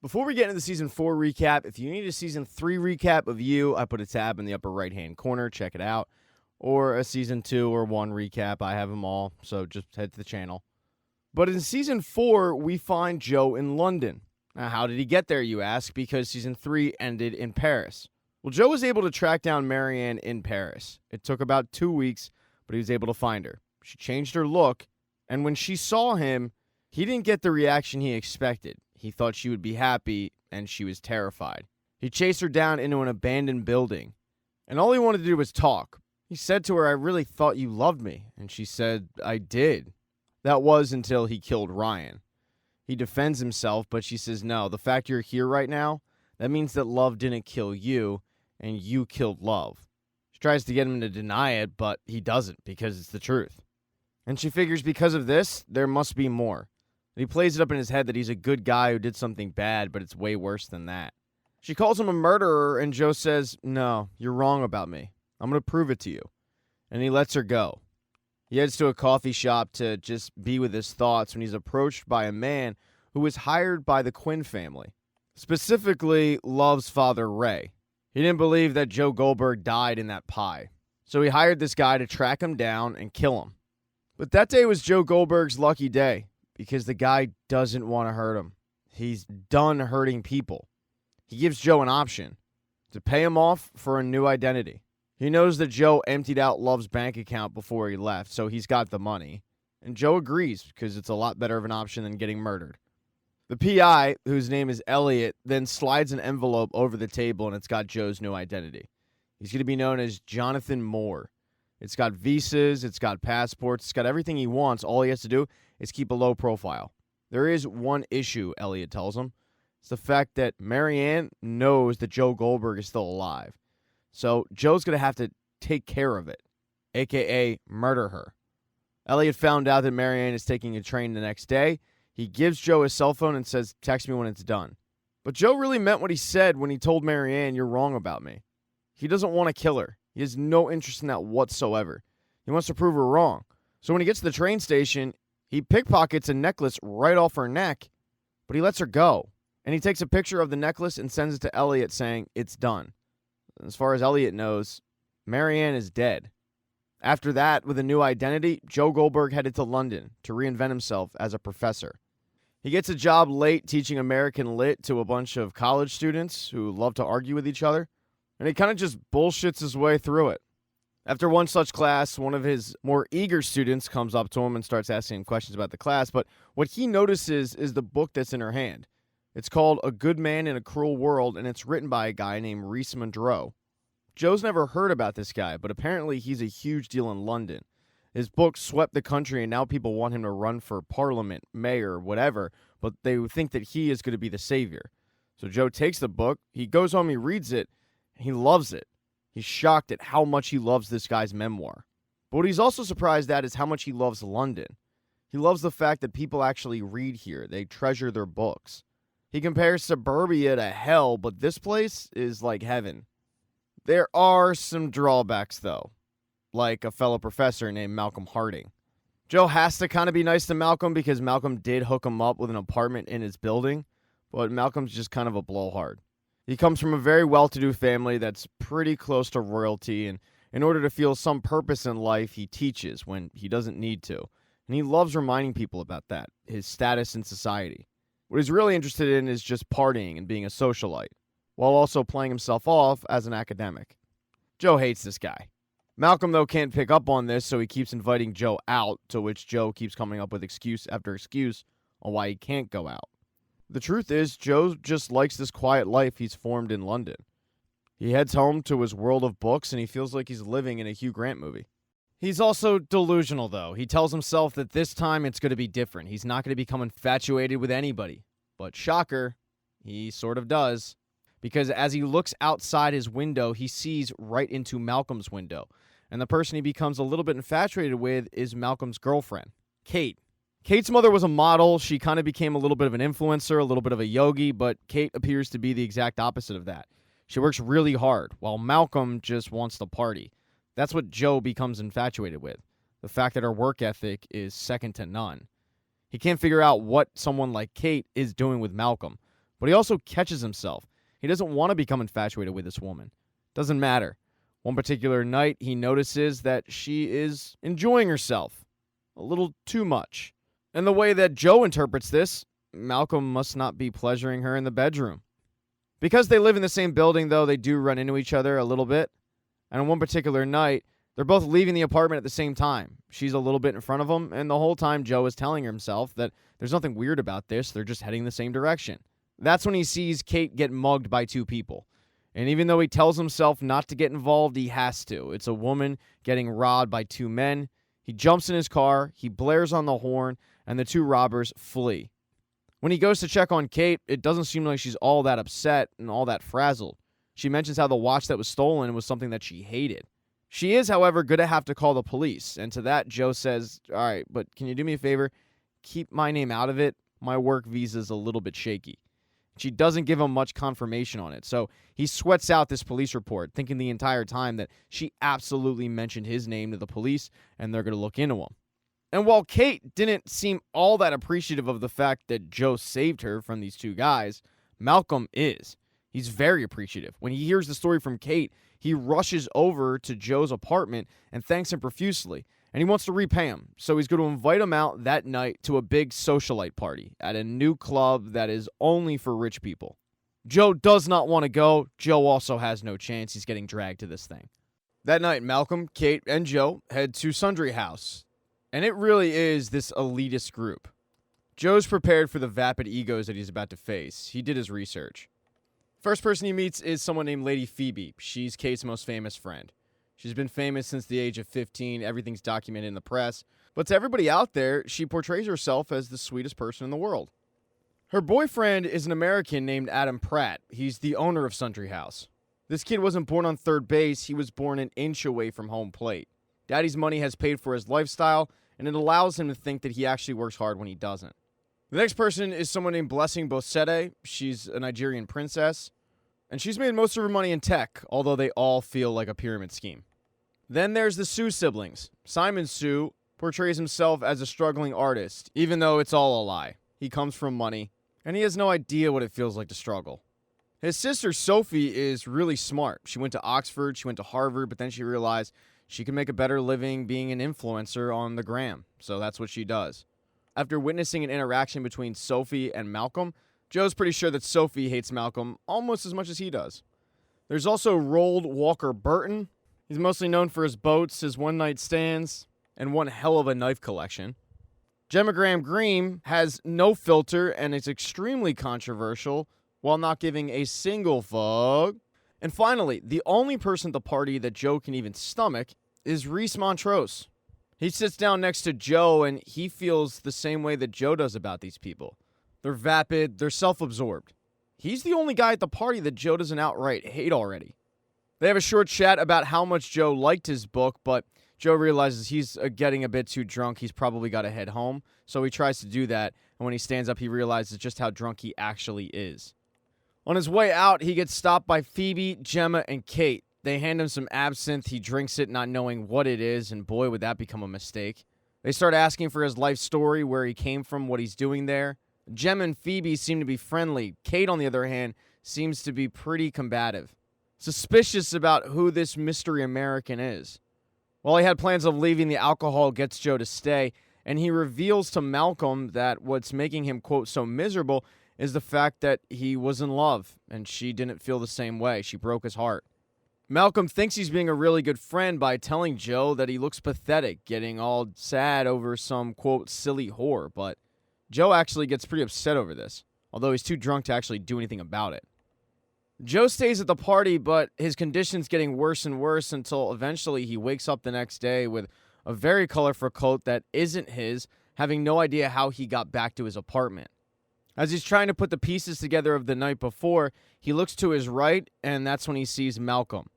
Before we get into the Season 4 recap, if you need a Season 3 recap of You, I put a tab in the upper right-hand corner. Check it out. Or a Season 2 or 1 recap. I have them all, so just head to the channel. But in Season 4, we find Joe in London. Now, how did he get there, you ask? Because Season 3 ended in Paris. Well, Joe was able to track down Marianne in Paris. It took about 2 weeks, but he was able to find her. She changed her look, and when she saw him, he didn't get the reaction he expected. He thought she would be happy, and she was terrified. He chased her down into an abandoned building, and all he wanted to do was talk. He said to her, "I really thought you loved me," and she said, "I did." That was until he killed Ryan. He defends himself, but she says, "No, the fact you're here right now, that means that love didn't kill you, and you killed love." She tries to get him to deny it, but he doesn't because it's the truth. And she figures because of this, there must be more. And he plays it up in his head that he's a good guy who did something bad, but it's way worse than that. She calls him a murderer, and Joe says, "No, you're wrong about me. I'm going to prove it to you." And he lets her go. He heads to a coffee shop to just be with his thoughts when he's approached by a man who was hired by the Quinn family, specifically Love's father, Ray. He didn't believe that Joe Goldberg died in that pie, so he hired this guy to track him down and kill him. But that day was Joe Goldberg's lucky day, because the guy doesn't want to hurt him. He's done hurting people. He gives Joe an option to pay him off for a new identity. He knows that Joe emptied out Love's bank account before he left, so he's got the money. And Joe agrees because it's a lot better of an option than getting murdered. The PI, whose name is Elliot, then slides an envelope over the table, and it's got Joe's new identity. He's going to be known as Jonathan Moore. It's got visas, it's got passports, it's got everything he wants. All he has to do is keep a low profile. There is one issue, Elliot tells him. It's the fact that Marianne knows that Joe Goldberg is still alive. So Joe's going to have to take care of it, a.k.a. murder her. Elliot found out that Marianne is taking a train the next day. He gives Joe his cell phone and says, "Text me when it's done." But Joe really meant what he said when he told Marianne, "You're wrong about me." He doesn't want to kill her. He has no interest in that whatsoever. He wants to prove her wrong. So when he gets to the train station, he pickpockets a necklace right off her neck, but he lets her go. And he takes a picture of the necklace and sends it to Elliot saying, "It's done." As far as Elliot knows, Marianne is dead. After that, with a new identity, Joe Goldberg headed to London to reinvent himself as a professor. He gets a job late teaching American Lit to a bunch of college students who love to argue with each other, and he kind of just bullshits his way through it. After one such class, one of his more eager students comes up to him and starts asking him questions about the class, but what he notices is the book that's in her hand. It's called A Good Man in a Cruel World, and it's written by a guy named Rhys Monroe. Joe's never heard about this guy, but apparently he's a huge deal in London. His book swept the country, and now people want him to run for parliament, mayor, whatever, but they think that he is going to be the savior. So Joe takes the book, he goes home, he reads it, and he loves it. He's shocked at how much he loves this guy's memoir. But what he's also surprised at is how much he loves London. He loves the fact that people actually read here. They treasure their books. He compares suburbia to hell, but this place is like heaven. There are some drawbacks, though, like a fellow professor named Malcolm Harding. Joe has to kind of be nice to Malcolm because Malcolm did hook him up with an apartment in his building, but Malcolm's just kind of a blowhard. He comes from a very well-to-do family that's pretty close to royalty, and in order to feel some purpose in life, he teaches when he doesn't need to. And he loves reminding people about that, his status in society. What he's really interested in is just partying and being a socialite, while also playing himself off as an academic. Joe hates this guy. Malcolm, though, can't pick up on this, so he keeps inviting Joe out, to which Joe keeps coming up with excuse after excuse on why he can't go out. The truth is, Joe just likes this quiet life he's formed in London. He heads home to his world of books, and he feels like he's living in a Hugh Grant movie. He's also delusional, though. He tells himself that this time it's going to be different. He's not going to become infatuated with anybody. But shocker, he sort of does. Because as he looks outside his window, he sees right into Malcolm's window. And the person he becomes a little bit infatuated with is Malcolm's girlfriend, Kate. Kate's mother was a model. She kind of became a little bit of an influencer, a little bit of a yogi, but Kate appears to be the exact opposite of that. She works really hard, while Malcolm just wants to party. That's what Joe becomes infatuated with, the fact that her work ethic is second to none. He can't figure out what someone like Kate is doing with Malcolm, But he also catches himself. He doesn't want to become infatuated with this woman. Doesn't matter. One particular night, he notices that she is enjoying herself a little too much. And the way that Joe interprets this, Malcolm must not be pleasuring her in the bedroom. Because they live in the same building, though, they do run into each other a little bit. And on one particular night, they're both leaving the apartment at the same time. She's a little bit in front of him, and the whole time Joe is telling himself that there's nothing weird about this. They're just heading the same direction. That's when he sees Kate get mugged by two people. And even though he tells himself not to get involved, he has to. It's a woman getting robbed by two men. He jumps in his car, he blares on the horn, and the two robbers flee. When he goes to check on Kate, it doesn't seem like she's all that upset and all that frazzled. She mentions how the watch that was stolen was something that she hated. She is, however, going to have to call the police. And to that, Joe says, all right, but can you do me a favor? Keep my name out of it. My work visa's a little bit shaky. She doesn't give him much confirmation on it. So he sweats out this police report, thinking the entire time that she absolutely mentioned his name to the police and they're going to look into him. And while Kate didn't seem all that appreciative of the fact that Joe saved her from these two guys, Malcolm is. He's very appreciative. When he hears the story from Kate, he rushes over to Joe's apartment and thanks him profusely. And he wants to repay him. So he's going to invite him out that night to a big socialite party at a new club that is only for rich people. Joe does not want to go. Joe also has no chance. He's getting dragged to this thing. That night, Malcolm, Kate, and Joe head to Sundry House. And it really is this elitist group. Joe's prepared for the vapid egos that he's about to face. He did his research. First person he meets is someone named Lady Phoebe. She's Kate's most famous friend. She's been famous since the age of 15. Everything's documented in the press. But to everybody out there, she portrays herself as the sweetest person in the world. Her boyfriend is an American named Adam Pratt. He's the owner of Sundry House. This kid wasn't born on third base. He was born an inch away from home plate. Daddy's money has paid for his lifestyle, and it allows him to think that he actually works hard when he doesn't. The next person is someone named Blessing Bosede. She's a Nigerian princess, and she's made most of her money in tech, although they all feel like a pyramid scheme. Then there's the Sue siblings. Simon Sue portrays himself as a struggling artist, even though it's all a lie. He comes from money, and he has no idea what it feels like to struggle. His sister Sophie is really smart. She went to Oxford, she went to Harvard, but then she realized she can make a better living being an influencer on the gram, so that's what she does. After witnessing an interaction between Sophie and Malcolm, Joe's pretty sure that Sophie hates Malcolm almost as much as he does. There's also Roald Walker Burton. He's mostly known for his boats, his one-night stands, and one hell of a knife collection. Gemma Graham Green has no filter and is extremely controversial while not giving a single fuck. And finally, the only person at the party that Joe can even stomach is Reese Montrose. He sits down next to Joe and he feels the same way that Joe does about these people. They're vapid, they're self-absorbed. He's the only guy at the party that Joe doesn't outright hate already. They have a short chat about how much Joe liked his book, but Joe realizes he's getting a bit too drunk. He's probably got to head home, so he tries to do that, and when he stands up, he realizes just how drunk he actually is. On his way out, he gets stopped by Phoebe, Gemma, and Kate. They hand him some absinthe. He drinks it, not knowing what it is, and boy, would that become a mistake. They start asking for his life story, where he came from, what he's doing there. Gemma and Phoebe seem to be friendly. Kate, on the other hand, seems to be pretty combative. Suspicious about who this mystery American is. While he had plans of leaving, the alcohol gets Joe to stay, and he reveals to Malcolm that what's making him, quote, so miserable is the fact that he was in love, and she didn't feel the same way. She broke his heart. Malcolm thinks he's being a really good friend by telling Joe that he looks pathetic, getting all sad over some, quote, silly whore, but Joe actually gets pretty upset over this, although he's too drunk to actually do anything about it. Joe stays at the party, but his condition's getting worse and worse until eventually he wakes up the next day with a very colorful coat that isn't his, having no idea how he got back to his apartment. As he's trying to put the pieces together of the night before, he looks to his right, and that's when he sees Malcolm.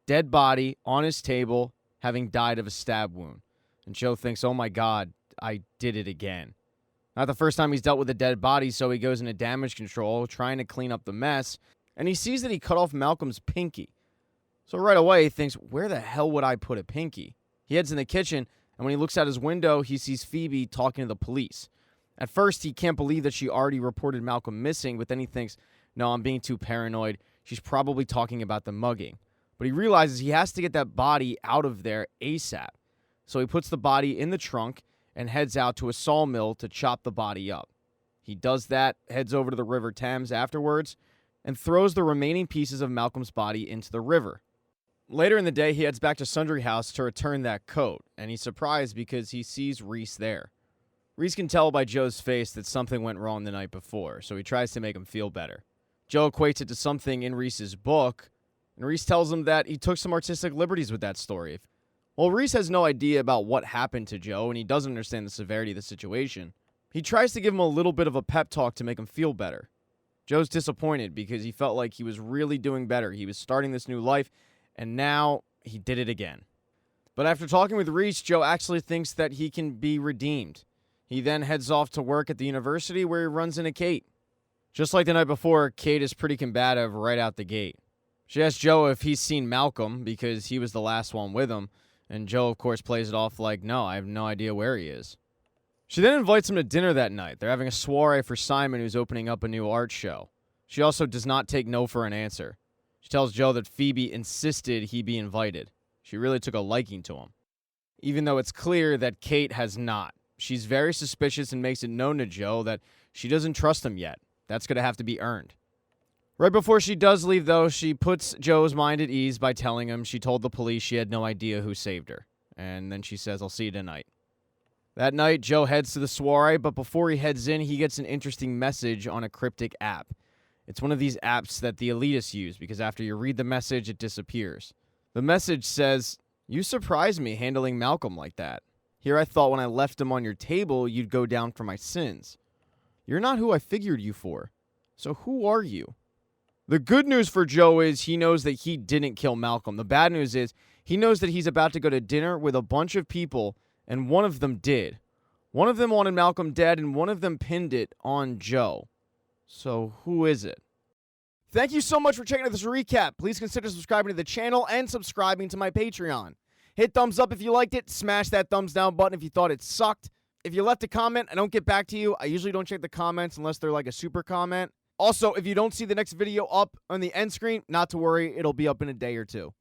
Dead body on his table, having died of a stab wound. And Joe thinks, oh my God, I did it again. Not the first time he's dealt with a dead body, so he goes into damage control, trying to clean up the mess, and he sees that he cut off Malcolm's pinky. So right away, he thinks, where the hell would I put a pinky? He heads in the kitchen, and when he looks out his window, he sees Phoebe talking to the police. At first, he can't believe that she already reported Malcolm missing, but then he thinks, no, I'm being too paranoid. She's probably talking about the mugging. But he realizes he has to get that body out of there ASAP. So he puts the body in the trunk and heads out to a sawmill to chop the body up. He does that, heads over to the River Thames afterwards, and throws the remaining pieces of Malcolm's body into the river. Later in the day, he heads back to Sundry House to return that coat, and he's surprised because he sees Reese there. Reese can tell by Joe's face that something went wrong the night before, so he tries to make him feel better. Joe equates it to something in Reese's book, and Reese tells him that he took some artistic liberties with that story. Well, Reese has no idea about what happened to Joe, and he doesn't understand the severity of the situation. He tries to give him a little bit of a pep talk to make him feel better. Joe's disappointed because he felt like he was really doing better. He was starting this new life, and now he did it again. But after talking with Reese, Joe actually thinks that he can be redeemed. He then heads off to work at the university where he runs into Kate. Just like the night before, Kate is pretty combative right out the gate. She asks Joe if he's seen Malcolm because he was the last one with him, and Joe, of course, plays it off like, no, I have no idea where he is. She then invites him to dinner that night. They're having a soiree for Simon, who's opening up a new art show. She also does not take no for an answer. She tells Joe that Phoebe insisted he be invited. She really took a liking to him, even though it's clear that Kate has not. She's very suspicious and makes it known to Joe that she doesn't trust him yet. That's going to have to be earned. Right before she does leave, though, she puts Joe's mind at ease by telling him she told the police she had no idea who saved her. And then she says, I'll see you tonight. That night, Joe heads to the soiree, but before he heads in, he gets an interesting message on a cryptic app. It's one of these apps that the elitists use because after you read the message, it disappears. The message says, you surprised me handling Malcolm like that. Here I thought when I left him on your table, you'd go down for my sins. You're not who I figured you for. So who are you? The good news for Joe is he knows that he didn't kill Malcolm. The bad news is he knows that he's about to go to dinner with a bunch of people, and one of them did. One of them wanted Malcolm dead, and one of them pinned it on Joe. So who is it? Thank you so much for checking out this recap. Please consider subscribing to the channel and subscribing to my Patreon. Hit thumbs up if you liked it. Smash that thumbs down button if you thought it sucked. If you left a comment, I don't get back to you. I usually don't check the comments unless they're like a super comment. Also, if you don't see the next video up on the end screen, not to worry, it'll be up in a day or two.